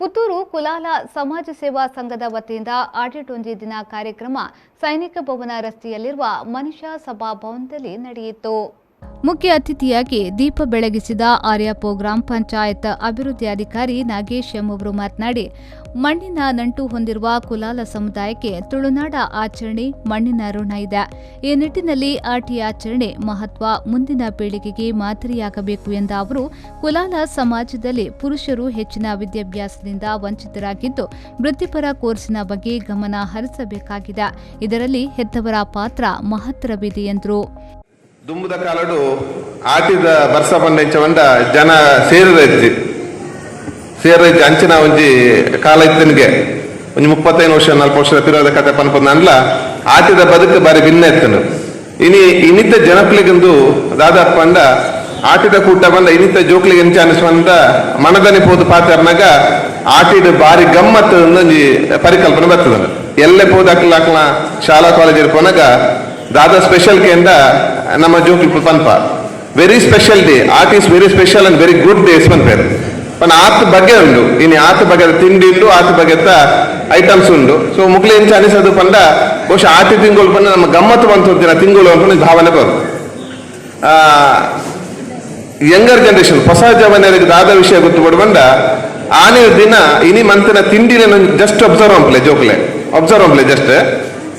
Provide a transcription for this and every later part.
ಪುತ್ತೂರು ಕುಲಾಲ ಸಮಾಜ ಸೇವಾ ಸಂಘದ ವತಿಯಿಂದ ಆಡಿಟೊಂಜಿ ದಿನ ಕಾರ್ಯಕ್ರಮ ಸೈನಿಕ ಭವನ ರಸ್ತೆಯಲ್ಲಿರುವ ಮನುಷ್ಯ ಸಭಾಭವನದಲ್ಲಿ ನಡೆಯಿತು. ಮುಖ್ಯ ಅತಿಥಿಯಾಗಿ ದೀಪ ಬೆಳಗಿಸಿದ ಆರ್ಯಾಪು ಗ್ರಾಮ ಪಂಚಾಯತ್ ಅಭಿವೃದ್ಧಿ ಅಧಿಕಾರಿ ನಾಗೇಶ್ ಎಂ ಅವರು ಮಾತನಾಡಿ, ಮಣ್ಣಿನ ನಂಟು ಹೊಂದಿರುವ ಕುಲಾಲ ಸಮುದಾಯಕ್ಕೆ ತುಳುನಾಡ ಆಚರಣೆ ಮಣ್ಣಿನ ಋಣ ಇದೆ. ಈ ನಿಟ್ಟಿನಲ್ಲಿ ಆಟಿ ಆಚರಣೆ ಮಹತ್ವ ಮುಂದಿನ ಪೀಳಿಗೆಗೆ ಮಾದರಿಯಾಗಬೇಕು ಎಂದ ಅವರು, ಕುಲಾಲ ಸಮಾಜದಲ್ಲಿ ಪುರುಷರು ಹೆಚ್ಚಿನ ವಿದ್ಯಾಭ್ಯಾಸದಿಂದ ವಂಚಿತರಾಗಿದ್ದು ವೃತ್ತಿಪರ ಕೋರ್ಸಿನ ಬಗ್ಗೆ ಗಮನ ಹರಿಸಬೇಕಾಗಿದೆ. ಇದರಲ್ಲಿ ಹೆತ್ತವರ ಪಾತ್ರ ಮಹತ್ತರವಿದೆ ಎಂದರು. ದುಂಬುದ ಕಾಲಡು ಆಟಿದ ಬರ್ಸ ಬಂಡ ಜನ ಸೇರಿರೈತಿ ಅಂಚಿನ ಒಂಜಿ ಕಾಲ ಇತ್ತನಿಗೆ ಒಂಜಿ 35 ವರ್ಷ 40 ವರ್ಷ ತಿರುವಾದ ಕತೆ ಪನ್ಪಂದ ಅಂಡ್ಲ ಆಟಿದ ಬದುಕು ಬಾರಿ ಭಿನ್ನ ಇತ್ತನು. ಇನ್ನಿತ್ತ ಜನಕ್ಲಿಗಂದು ದಾದಾಪ್ ಪಂಡ ಆಟಿದ ಕೂಟ ಬಂದ ಇನ್ನಿತ್ತ ಜೋಕ್ಲಿಗೆ ಎಂಚ ಅನಿಸ್ವಂದ ಮನದನಿ ಪೋದು ಪಾತರ್ನಾಗ ಆಟಿದ ಬಾರಿ ಗಮ್ಮತ್ ಒಂದೊಂಜಿ ಪರಿಕಲ್ಪನೆ ಬರ್ತದ. ಎಲ್ಲೇ ಪೋದು ಅಕ್ಲ ಶಾಲಾ ಕಾಲೇಜ್ ಪೋನಾಗ ದಾದಾ ಸ್ಪೆಷಲ್ ಕೇಂದ್ರ ನಮ್ಮ ಜೋಕ್ಲಿ ಪನ್ಪ very special day. Art is very special and very good days ಪನ್ಪೇರು ಪನ್ ಆತ್ ಬಗೆ ಉಂಡು. ಇನ್ನು ಆತ್ ಬಗೆದ ತಿಂಡಿ ಉಂಡು, ಆತ್ ಬಗೆದ ಐಟಮ್ಸ್ ಉಂಡು. ಸೊ ಮುಗ್ಲಿ ಎಂಚ ಅನಿಸೋದು ಪಂಡ ಬಹುಶಃ ಆಟಿ ತಿಂಗಳು ಪಂಡ ನಮ್ಮ ಗಮ್ಮತ್ತು ಬಂತು ತಿಂಗಳು ಅಂತ ಭಾವನೆ ಬರು. ಯಂಗರ್ ಜನರೇಷನ್ ಹೊಸ ಜವನರಿಗೆ ದಾದ ವಿಷಯ ಗೊತ್ತು ಬಂಡ ಆನೆ ದಿನ ಇನಿ ಮಂತನ ತಿಂಡಿನ ಜಸ್ಟ್ ಅಬ್ಸರ್ವ್ ಅಂಪ್ಲೆ ಜಸ್ಟ್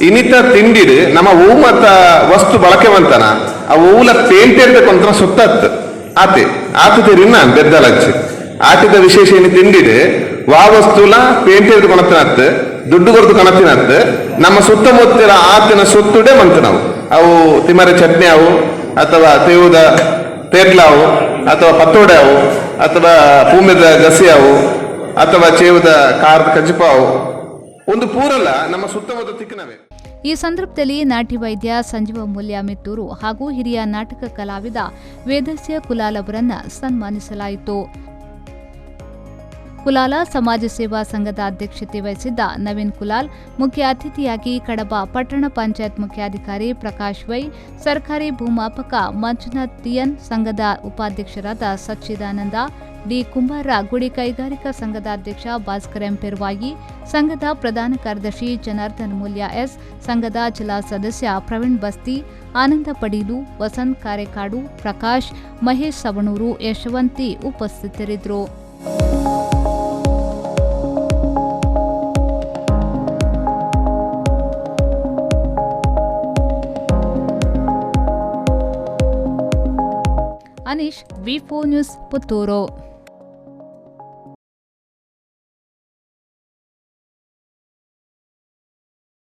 ಇನ್ನಿತ ತಿಂಡಿಡು ನಮ್ಮ ಹೂ ಮತ್ತ ವಸ್ತು ಬಳಕೆ ಬಂತನ ಆ ಹೂಲ ಪೇಂಟೆಡ್ ಕೊಂತ ಸುತ್ತತ್ ಆತ ತಿರಿನ ಬೆದ್ದಲಚ್ಚಿ ಆಟಿದ ವಿಶೇಷ ಏನಿ ತಿಂಡಿಡು ವಾ ವಸ್ತುಲ ಪೇಂಟೆಡ್ ಕೊಣತಿನತ್ ದುಡ್ಡು ಕೊರದು ಕಣತಿನತ್ ನಮ್ಮ ಸುತ್ತಮುತ್ತಲ ಆತಿನ ಸುತ್ತುಡೆ ಮಂತ ನಾವು ಅವು ತಿಮರೆ ಚಟ್ನಿ ಅವು ಅಥವಾ ತೇವುದ ತೇಟ್ಲಾವು ಅಥವಾ ಪತ್ತೋಡೆ ಅವು ಅಥವಾ ಪೂಮೆದ ಗಸಿ ಅವು ಅಥವಾ ಚೇವುದ ಕಾರದ ಕಜಿಪಾವು ಒಂದು ಪೂರಲ್ಲ ನಮ್ಮ ಸುತ್ತಮುತ್ತ ತಿಕ್ಕನವೇ. ಈ ಸಂದರ್ಭದಲ್ಲಿ ನಾಟಿ ವೈದ್ಯ ಸಂಜೀವ ಮೂಲ್ಯ ಮಿತ್ತೂರು ಹಾಗೂ ಹಿರಿಯ ನಾಟಕ ಕಲಾವಿದ ವೇದಸ್ಯ ಕುಲಾಲ್ ಅವರನ್ನು ಸನ್ಮಾನಿಸಲಾಯಿತು. ಕುಲಾಲ ಸಮಾಜ ಸೇವಾ ಸಂಘದ ಅಧ್ಯಕ್ಷತೆ ವಹಿಸಿದ್ದ ನವೀನ್ ಕುಲಾಲ್, ಮುಖ್ಯ ಅತಿಥಿಯಾಗಿ ಕಡಬ ಪಟ್ಟಣ ಪಂಚಾಯತ್ ಮುಖ್ಯಾಧಿಕಾರಿ ಪ್ರಕಾಶ್ ವೈ, ಸರ್ಕಾರಿ ಭೂಮಾಪಕ ಮಂಜುನಾಥ್ ಟಿಎನ್, ಸಂಘದ ಉಪಾಧ್ಯಕ್ಷರಾದ ಸಚ್ಚಿದಾನಂದ ಡಿ ಕುಂಬಾರ, ಗುಡಿ ಕೈಗಾರಿಕಾ ಸಂಘದ ಅಧ್ಯಕ್ಷ ಭಾಸ್ಕರ್ ಎಂ ಪೆರ್ವಾಯಿ, ಸಂಘದ ಪ್ರಧಾನ ಕಾರ್ಯದರ್ಶಿ ಜನಾರ್ದನ್ ಮೂಲ್ಯ ಎಸ್, ಸಂಘದ ಜಿಲ್ಲಾ ಸದಸ್ಯ ಪ್ರವೀಣ್ ಬಸ್ತಿ, ಆನಂದ ಪಡೀಲು, ವಸಂತ್ ಕಾರೆಕಾಡು, ಪ್ರಕಾಶ್, ಮಹೇಶ್ ಸವಣೂರು, ಯಶವಂತಿ ಉಪಸ್ಥಿತರಿದ್ದರು. ಅನೀಶ್, ವಿ4 ನ್ಯೂಸ್, ಪುತ್ತೂರು.